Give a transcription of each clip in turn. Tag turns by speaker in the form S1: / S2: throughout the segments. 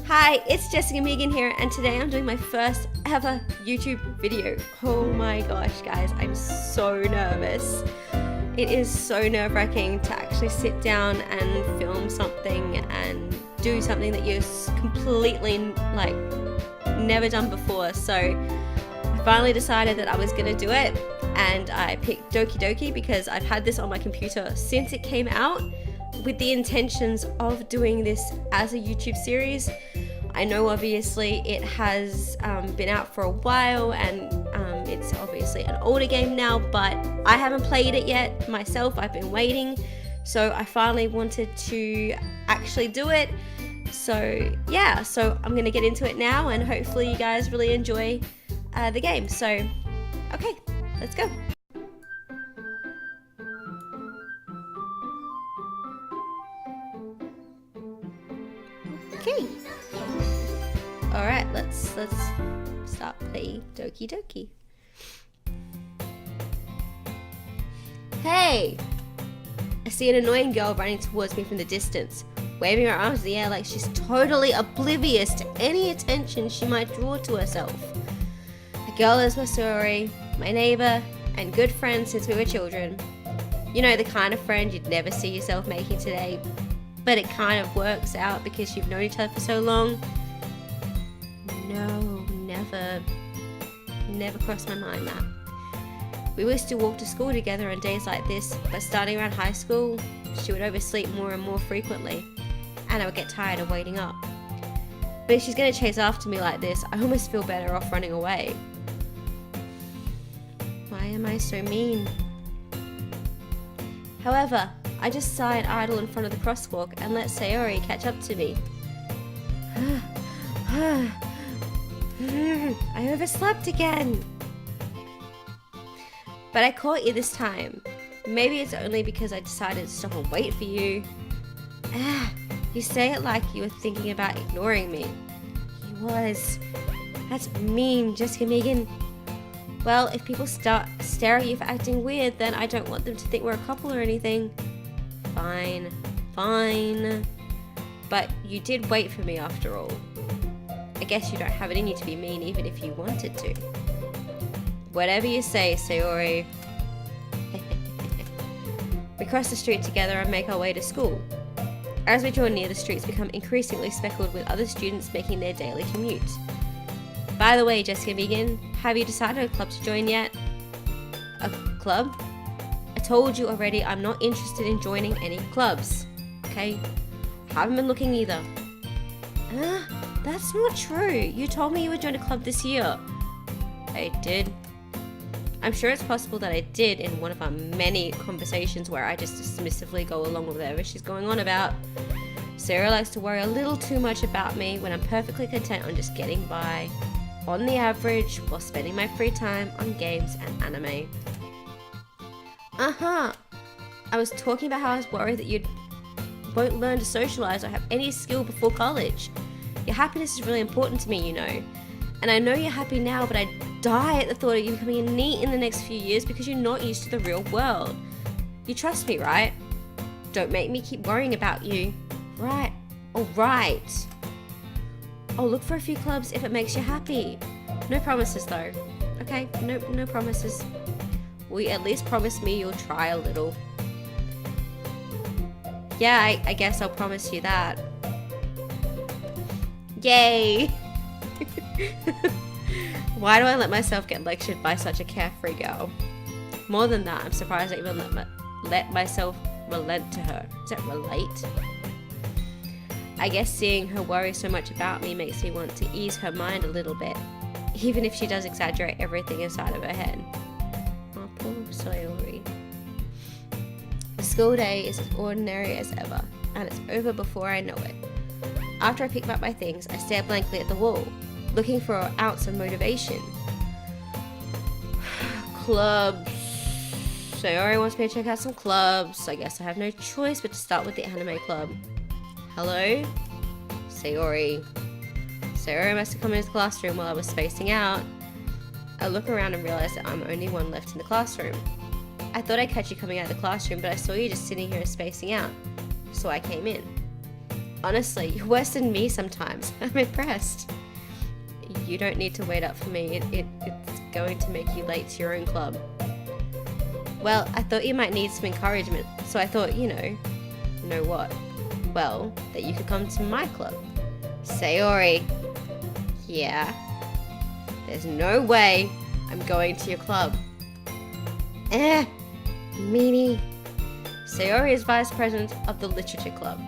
S1: Hi, it's Jessica Megan here, and today I'm doing my first ever YouTube video. Oh my gosh, guys, I'm so nervous. It is so nerve-wracking to actually sit down and film something and do something that you're completely like never done before. So I finally decided that I was gonna do it, and I picked Doki Doki because I've had this on my computer since it came out, with the intentions of doing this as a YouTube series. I know obviously it has been out for a while, and it's obviously an older game now, but I haven't played it yet myself. I've been waiting, so I finally wanted to actually do it. So yeah, so I'm gonna get into it now, and hopefully you guys really enjoy the game. So okay, let's go. Okay. Alright, let's start playing Doki Doki. Hey! I see an annoying girl running towards me from the distance, waving her arms in the air like she's totally oblivious to any attention she might draw to herself. The girl is Masuri, my neighbor and good friend since we were children. You know, the kind of friend you'd never see yourself making today, but it kind of works out because you've known each other for so long. No, never crossed my mind that. We used to walk to school together on days like this, but starting around high school, she would oversleep more and more frequently, and I would get tired of waiting up. But if she's going to chase after me like this, I almost feel better off running away. Why am I so mean? However, I just sigh and idle in front of the crosswalk and let Sayori catch up to me. I overslept again. But I caught you this time. Maybe it's only because I decided to stop and wait for you. You say it like you were thinking about ignoring me. He was. That's mean, Jessica Megan. Well, if people stare at you for acting weird, then I don't want them to think we're a couple or anything. Fine. But you did wait for me after all. I guess you don't have it in you to be mean even if you wanted to. Whatever you say, Sayori. We cross the street together and make our way to school. As we draw near, the streets become increasingly speckled with other students making their daily commute. By the way, Jessica Megan, have you decided a club to join yet? A club? I told you already I'm not interested in joining any clubs. Okay? Haven't been looking either. That's not true. You told me you would join a club this year. I did. I'm sure it's possible that I did in one of our many conversations where I just dismissively go along with whatever she's going on about. Sarah likes to worry a little too much about me when I'm perfectly content on just getting by, on the average, while spending my free time on games and anime. I was talking about how I was worried that you won't learn to socialize or have any skill before college. Your happiness is really important to me, you know. And I know you're happy now, but I die at the thought of you becoming a NEET in the next few years because you're not used to the real world. You trust me, right? Don't make me keep worrying about you. Right. Alright. I'll look for a few clubs if it makes you happy. No promises though. Okay? No promises. Will you at least promise me you'll try a little? Yeah, I guess I'll promise you that. Yay! Why do I let myself get lectured by such a carefree girl? More than that, I'm surprised I even let myself relent to her. Is that relate? I guess seeing her worry so much about me makes me want to ease her mind a little bit, even if she does exaggerate everything inside of her head. Oh, poor Sayori. The school day is as ordinary as ever, and it's over before I know it. After I pick up my things, I stare blankly at the wall, looking for an ounce of motivation. Clubs. Sayori wants me to check out some clubs. I guess I have no choice but to start with the anime club. Hello? Sayori. Sayori must have come into the classroom while I was spacing out. I look around and realize that I'm the only one left in the classroom. I thought I'd catch you coming out of the classroom, but I saw you just sitting here spacing out, so I came in. Honestly, you're worse than me sometimes. I'm impressed. You don't need to wait up for me. It's going to make you late to your own club. Well, I thought you might need some encouragement, so I thought, you know what? Well, that you could come to my club. Sayori. Yeah. There's no way I'm going to your club. Meanie. Sayori is vice president of the literature club.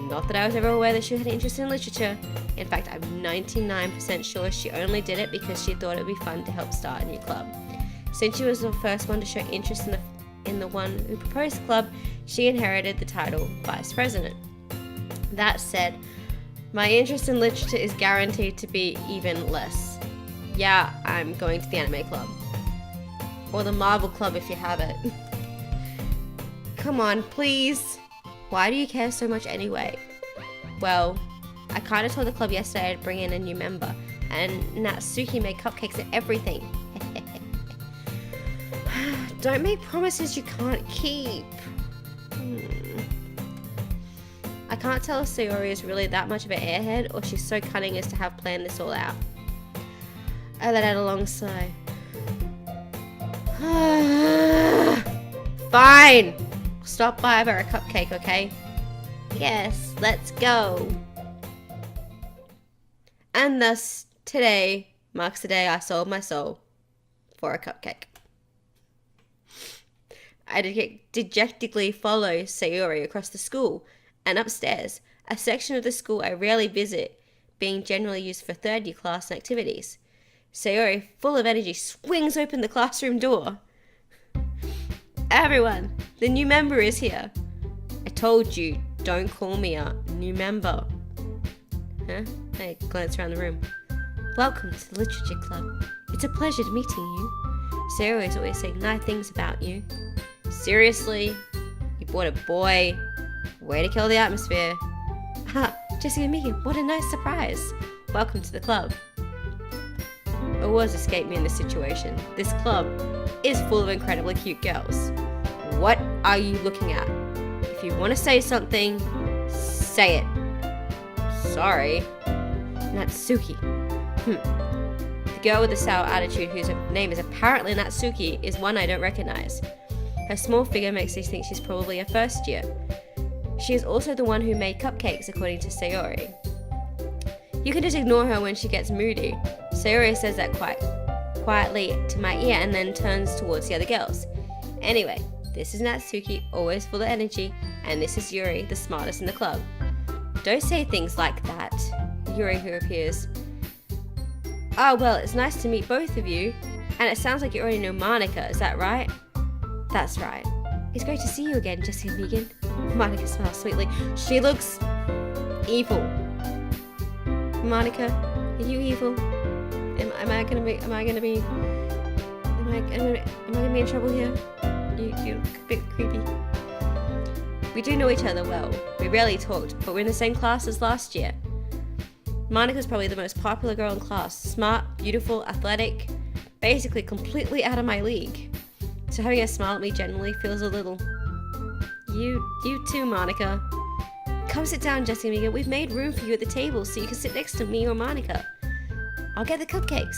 S1: Not that I was ever aware that she had an interest in literature. In fact, I'm 99% sure she only did it because she thought it would be fun to help start a new club. Since she was the first one to show interest in the one who proposed the club, she inherited the title vice president. That said, my interest in literature is guaranteed to be even less. Yeah, I'm going to the anime club. Or the Marvel club if you have it. Come on, please. Why do you care so much anyway? Well, I kind of told the club yesterday I'd bring in a new member, and Natsuki made cupcakes and everything. Don't make promises you can't keep. I can't tell if Sayori is really that much of an airhead or she's so cunning as to have planned this all out. I let out a long sigh. Fine! Stop by for a cupcake, okay? Yes, let's go. And thus, today marks the day I sold my soul for a cupcake. I dejectedly follow Sayori across the school and upstairs, a section of the school I rarely visit, being generally used for third year class and activities. Sayori, full of energy, swings open the classroom door. Everyone, the new member is here. I told you, don't call me a new member. Huh? I glance around the room. Welcome to the literature club. It's a pleasure meeting you. Sayori is always saying nice things about you. Seriously? You brought a boy? Way to kill the atmosphere. Ha! Jesse and Megan, what a nice surprise. Welcome to the club. A word escaped me in this situation. This club is full of incredibly cute girls. What are you looking at? If you want to say something, say it. Sorry. Natsuki. The girl with the sour attitude whose name is apparently Natsuki is one I don't recognize. Her small figure makes me think she's probably a first year. She is also the one who made cupcakes, according to Sayori. You can just ignore her when she gets moody. Sayori says that quite quietly to my ear and then turns towards the other girls. Anyway, this is Natsuki, always full of energy, and this is Yuri, the smartest in the club. Don't say things like that, Yuri, who appears. Oh, well, it's nice to meet both of you, and it sounds like you already know Monica, is that right? That's right. It's great to see you again, Jessie and Megan. Monica smiles sweetly. She looks evil. Monica, are you evil? Am I gonna be in trouble here? You look a bit creepy. We do know each other well. We rarely talked, but we're in the same class as last year. Monica's probably the most popular girl in class. Smart, beautiful, athletic, basically completely out of my league. So having her smile at me generally feels a little... You too, Monica. Come sit down, Jessie and Megan. We've made room for you at the table so you can sit next to me or Monica. I'll get the cupcakes.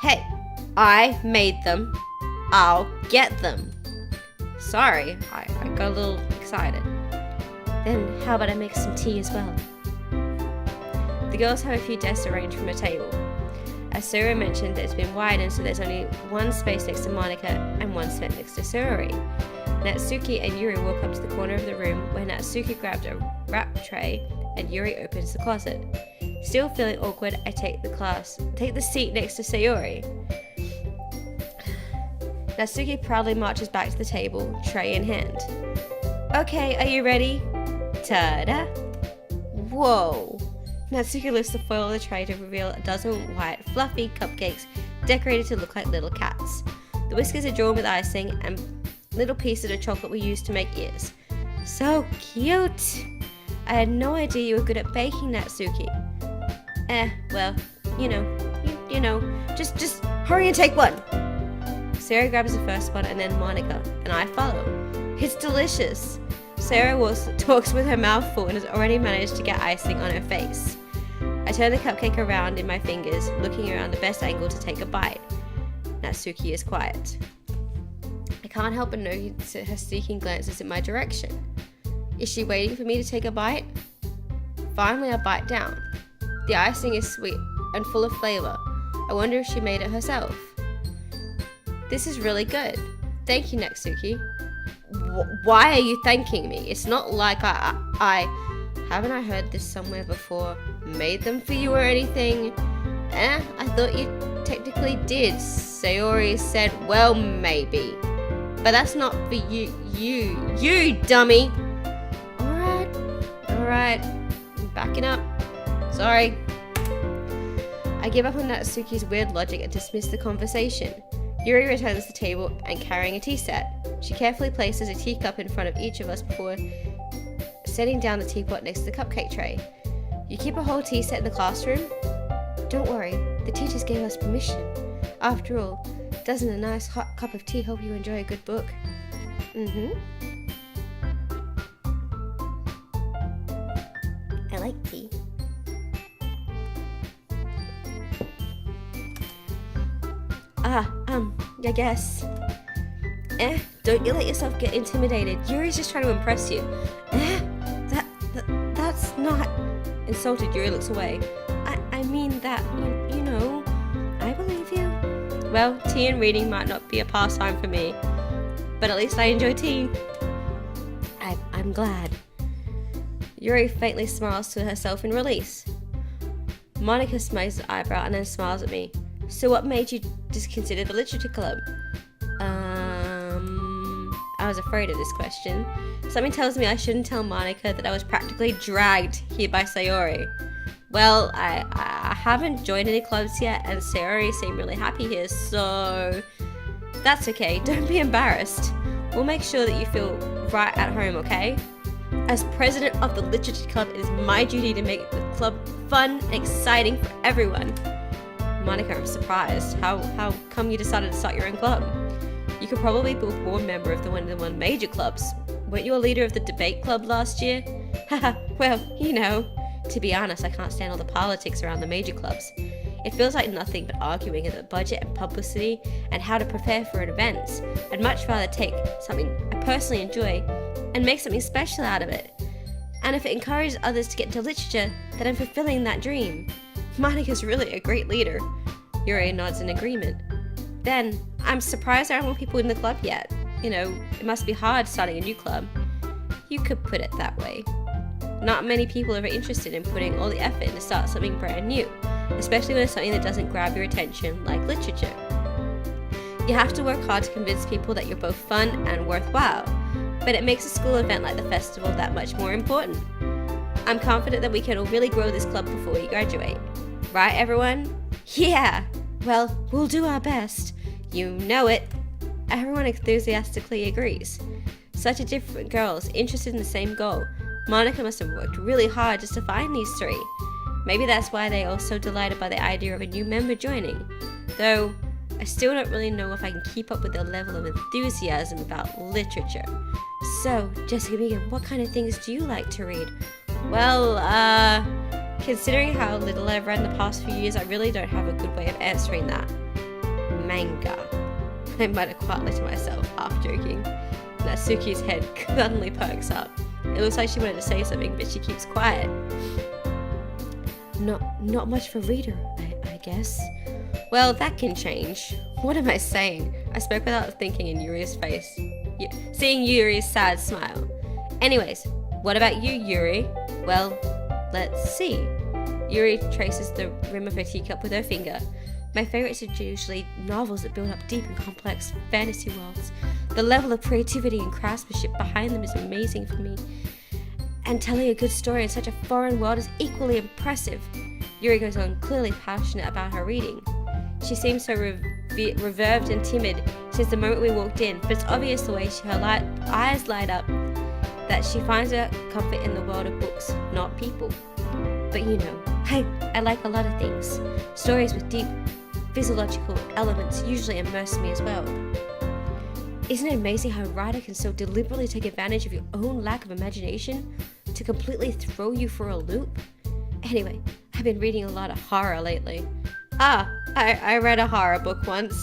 S1: Hey, I made them. I'll get them. Sorry, I got a little excited. Then how about I make some tea as well? The girls have a few desks arranged from a table. As Sarah mentioned, it's been widened so there's only one space next to Monica and one space next to Sayori. Natsuki and Yuri walk up to the corner of the room where Natsuki grabbed a wrap tray and Yuri opens the closet. Still feeling awkward, I take the seat next to Sayori. Natsuki proudly marches back to the table, tray in hand. Okay, are you ready? Ta-da! Whoa! Natsuki lifts the foil of the tray to reveal a dozen white, fluffy cupcakes decorated to look like little cats. The whiskers are drawn with icing and little pieces of chocolate were used to make ears. So cute! I had no idea you were good at baking, Natsuki. Well, you know, just hurry and take one! Sarah grabs the first one and then Monica, and I follow. It's delicious! Sayori talks with her mouth full and has already managed to get icing on her face. I turn the cupcake around in my fingers, looking around the best angle to take a bite. Natsuki is quiet. I can't help but notice her sneaking glances in my direction. Is she waiting for me to take a bite? Finally, I bite down. The icing is sweet and full of flavor. I wonder if she made it herself. This is really good. Thank you, Natsuki. Why are you thanking me? It's not like I haven't I heard this somewhere before? Made them for you or anything? I thought you technically did. Sayori said, well, maybe. But that's not for you dummy. Alright. I'm backing up. Sorry. I give up on Natsuki's weird logic and dismiss the conversation. Yuri returns to the table and carrying a tea set. She carefully places a teacup in front of each of us before setting down the teapot next to the cupcake tray. You keep a whole tea set in the classroom? Don't worry, the teachers gave us permission. After all, doesn't a nice hot cup of tea help you enjoy a good book? I like tea. I guess. Don't you let yourself get intimidated. Yuri's just trying to impress you. That's not... Insulted, Yuri looks away. I mean that, you know, I believe you. Well, tea and reading might not be a pastime for me, but at least I enjoy tea. I'm glad. Yuri faintly smiles to herself in release. Monica smacks an eyebrow and then smiles at me. So what made you disconsider the literature club? I was afraid of this question. Something tells me I shouldn't tell Monica that I was practically dragged here by Sayori. Well, I haven't joined any clubs yet, and Sayori seemed really happy here, so... That's okay, don't be embarrassed. We'll make sure that you feel right at home, okay? As president of the literature club, it is my duty to make the club fun and exciting for everyone. Monica, I'm surprised. How come you decided to start your own club? You could probably be a board member of one of the major clubs. Weren't you a leader of the debate club last year? Haha, well, you know. To be honest, I can't stand all the politics around the major clubs. It feels like nothing but arguing about budget and publicity and how to prepare for events. I'd much rather take something I personally enjoy and make something special out of it. And if it encourages others to get into literature, then I'm fulfilling that dream. Monica's really a great leader. Yuri nods in agreement. Then, I'm surprised there aren't more people in the club yet. You know, it must be hard starting a new club. You could put it that way. Not many people are interested in putting all the effort in to start something brand new, especially when it's something that doesn't grab your attention, like literature. You have to work hard to convince people that you're both fun and worthwhile, but it makes a school event like the festival that much more important. I'm confident that we can all really grow this club before we graduate. Right, everyone? Yeah! Well, we'll do our best. You know it. Everyone enthusiastically agrees. Such a different girls, interested in the same goal. Monica must have worked really hard just to find these three. Maybe that's why they are so delighted by the idea of a new member joining. Though, I still don't really know if I can keep up with their level of enthusiasm about literature. So, Jessica Megan, what kind of things do you like to read? Well, considering how little I've read in the past few years, I really don't have a good way of answering that. Manga. I mutter quietly to myself, half joking. Natsuki's head suddenly perks up. It looks like she wanted to say something, but she keeps quiet. Not much for a reader, I guess. Well, that can change. What am I saying? I spoke without thinking in Yuri's face. Seeing Yuri's sad smile. Anyways, what about you, Yuri? Well, let's see. Yuri traces the rim of her teacup with her finger. My favorites are usually novels that build up deep and complex fantasy worlds. The level of creativity and craftsmanship behind them is amazing for me. And telling a good story in such a foreign world is equally impressive. Yuri goes on, clearly passionate about her reading. She seems so reserved and timid since the moment we walked in, but it's obvious the way her eyes light up that she finds her comfort in the world of books, not people. But you know, I like a lot of things. Stories with deep physiological elements usually immerse me as well. Isn't it amazing how a writer can so deliberately take advantage of your own lack of imagination to completely throw you for a loop? Anyway, I've been reading a lot of horror lately. I read a horror book once.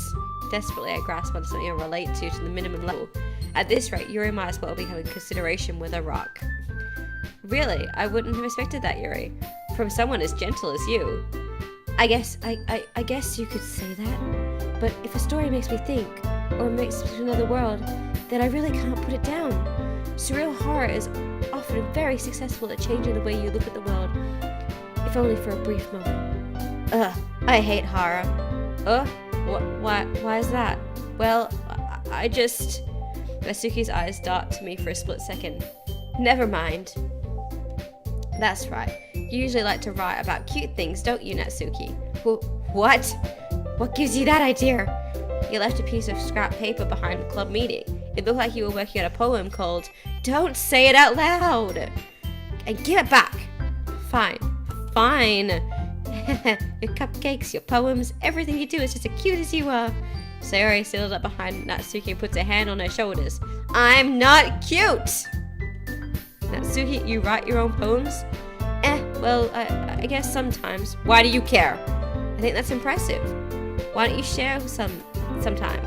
S1: Desperately, I grasp on something I relate to the minimum level. At this rate, Yuri might as well be having consideration with a rock. Really? I wouldn't have expected that, Yuri. From someone as gentle as you. I guess you could say that. But if a story makes me think, or makes me to another world, then I really can't put it down. Surreal horror is often very successful at changing the way you look at the world, if only for a brief moment. I hate horror. Why is that? Well, I just... Natsuki's eyes dart to me for a split second. Never mind. That's right. You usually like to write about cute things, don't you, Natsuki? What? What gives you that idea? You left a piece of scrap paper behind the club meeting. It looked like you were working on a poem called Don't Say It Out Loud! And give it back! Fine. Your cupcakes, your poems, everything you do is just as cute as you are. Sayori sidled up behind Natsuki and puts a hand on her shoulders. I'm not cute! Natsuki, you write your own poems? Well, I guess sometimes. Why do you care? I think that's impressive. Why don't you share sometime?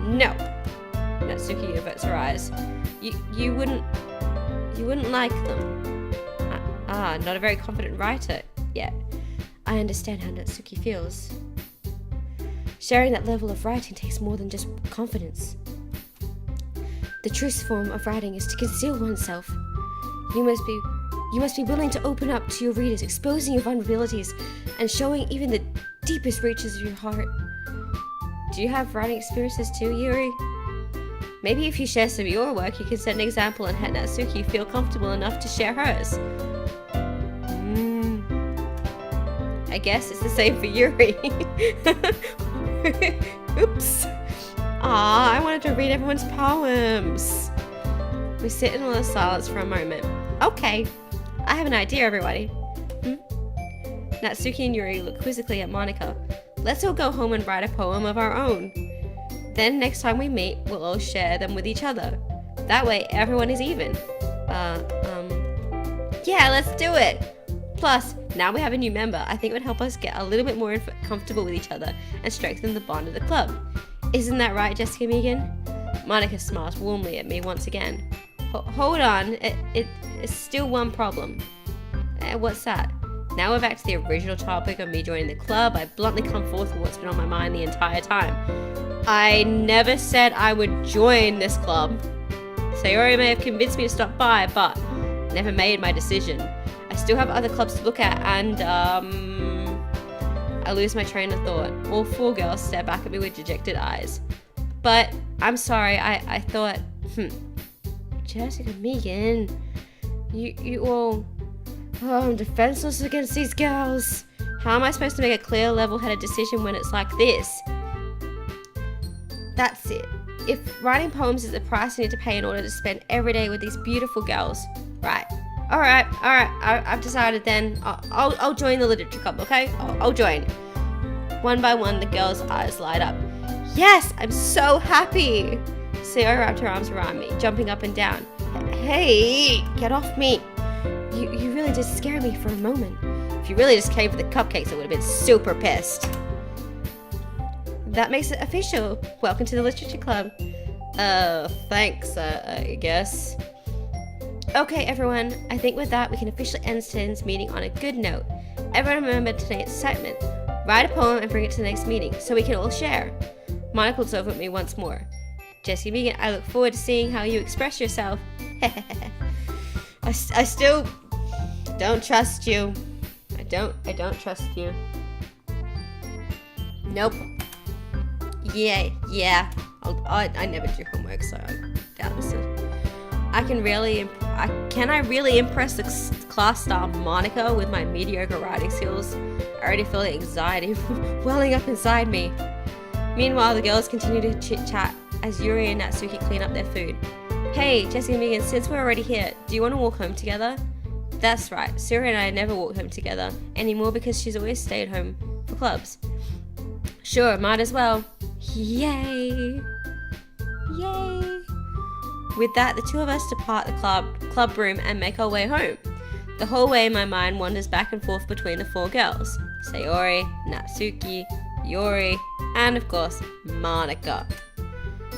S1: No. Natsuki averts her eyes. You wouldn't like them. Not a very confident writer yet. I understand how Natsuki feels. Sharing that level of writing takes more than just confidence. The truest form of writing is to conceal oneself. You must be willing to open up to your readers, exposing your vulnerabilities and showing even the deepest reaches of your heart. Do you have writing experiences too, Yuri? Maybe if you share some of your work, you can set an example and let Natsuki feel comfortable enough to share hers. I guess it's the same for Yuri. Oops. I wanted to read everyone's poems. We sit in a little silence for a moment. Okay, I have an idea, everybody. Natsuki and Yuri look quizzically at Monika. Let's all go home and write a poem of our own. Then next time we meet, we'll all share them with each other. That way, everyone is even. Yeah, let's do it! Plus, now we have a new member, I think it would help us get a little bit more comfortable with each other and strengthen the bond of the club. Isn't that right, Jessica Megan? Monika smiles warmly at me once again. Hold on, it's still one problem. What's that? Now we're back to the original topic of me joining the club. I bluntly come forth with what's been on my mind the entire time. I never said I would join this club. Sayori may have convinced me to stop by, but never made my decision. I still have other clubs to look at, and I lose my train of thought. All four girls stare back at me with dejected eyes. But I'm sorry, I thought, Jessica, Megan, you all, I'm defenseless against these girls. How am I supposed to make a clear, level-headed decision when it's like this? That's it. If writing poems is the price I need to pay in order to spend every day with these beautiful girls, right? All right. I've decided then. I'll join the literature club, okay? I'll join. One by one, the girls' eyes light up. Yes, I'm so happy. Sayori wrapped her arms around me, jumping up and down. Hey, get off me. You really did scare me for a moment. If you really just came for the cupcakes, I would have been super pissed. That makes it official. Welcome to the literature club. Thanks, I guess. Okay, everyone, I think with that we can officially end today's meeting on a good note. Everyone remember today's excitement. Write a poem and bring it to the next meeting so we can all share. Monika looks over at me once more. Jessie Megan, I look forward to seeing how you express yourself. I still don't trust you. I don't trust you. Nope. Yeah. I never do homework, so I doubt this. Can I really impress the class star Monika with my mediocre writing skills? I already feel the anxiety welling up inside me. Meanwhile, the girls continue to chit-chat as Yuri and Natsuki clean up their food. Hey, Jessie and Megan, since we're already here, do you want to walk home together? That's right, Suri and I never walk home together anymore because she's always stayed home for clubs. Sure, might as well. Yay! With that, the two of us depart the club room and make our way home. The whole way my mind wanders back and forth between the four girls. Sayori, Natsuki, Yori, and of course, Monica.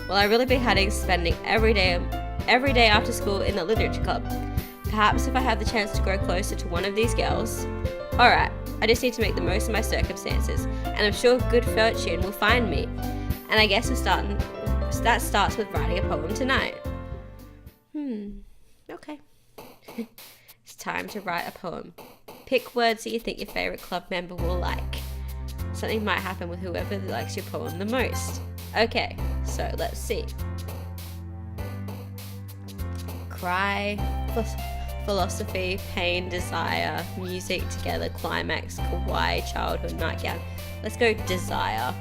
S1: Will I really be spending every day after school in the literature club? Perhaps if I have the chance to grow closer to one of these girls. Alright, I just need to make the most of my circumstances, and I'm sure good fortune will find me. And I guess that starts with writing a poem tonight. Okay. It's time to write a poem. Pick words that you think your favourite club member will like. Something might happen with whoever likes your poem the most. Okay, so let's see. Cry, philosophy, pain, desire, music, together, climax, kawaii, childhood, nightgown. Let's go desire.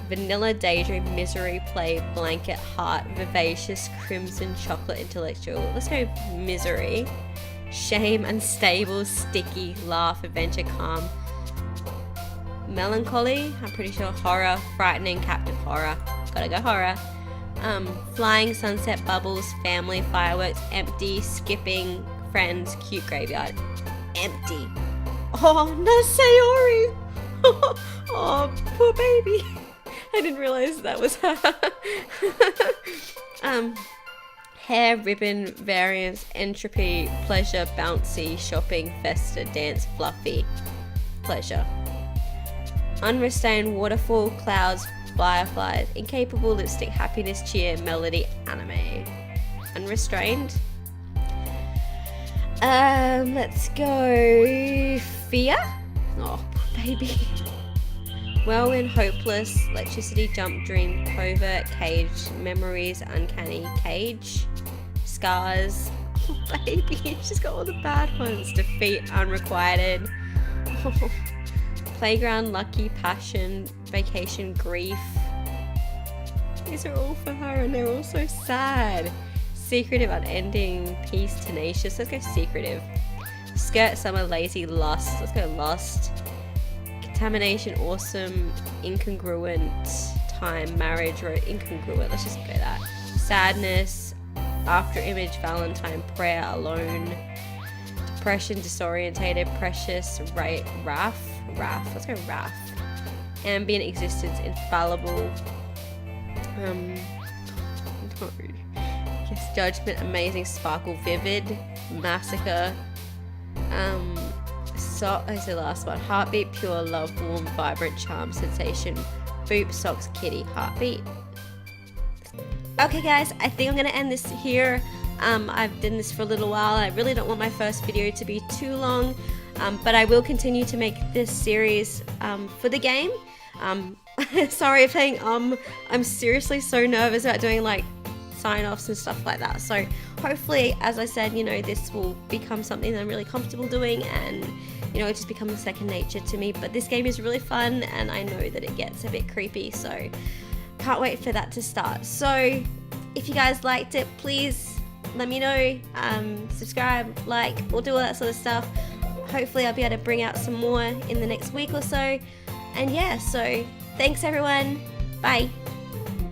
S1: Vanilla, daydream, misery, play, blanket, heart, vivacious, crimson, chocolate, intellectual. Let's go misery. Shame, unstable, sticky, laugh, adventure, calm. Melancholy, I'm pretty sure horror, frightening, captive, horror. Gotta go horror. Flying, sunset, bubbles, family, fireworks, empty, skipping, friends, cute, graveyard. Empty. Oh, no, Sayori! Oh, poor baby. I didn't realize that was her. Hair, ribbon, variance, entropy, pleasure, bouncy, shopping, festa, dance, fluffy, pleasure. Unrestrained, waterfall, clouds, fireflies, incapable, lipstick, happiness, cheer, melody, anime. Unrestrained. Let's go fear. Oh, baby. Whirlwind, hopeless, electricity, jump, dream, covert, cage, memories, uncanny, cage, scars. Oh, baby, she's got all the bad ones. Defeat, unrequited. Oh. Playground, lucky, passion, vacation, grief. These are all for her and they're all so sad. Secretive, unending, peace, tenacious. Let's go secretive. Skirt, summer, lazy, lust. Let's go lust. Contamination, awesome, incongruent, time, marriage, incongruent. Let's just go that. Sadness, after image, Valentine, prayer, alone. Depression, disorientated, precious, wrath. Let's go wrath. Ambient existence, infallible. Yes, judgment, amazing, sparkle, vivid, massacre. Is the last one. Heartbeat, pure love, warm, vibrant, charm, sensation. Boop, socks, kitty, heartbeat. Okay guys, I think I'm gonna end this here. I've done this for a little while. I really don't want my first video to be too long, but I will continue to make this series for the game. Sorry if saying I'm seriously so nervous about doing like sign-offs and stuff like that. So hopefully, as I said, you know, this will become something that I'm really comfortable doing, and you know, it just becomes second nature to me. But this game is really fun, and I know that it gets a bit creepy, so can't wait for that to start. So if you guys liked it, please let me know. Subscribe, like, we'll do all that sort of stuff. Hopefully I'll be able to bring out some more in the next week or so. And yeah, so thanks everyone. Bye.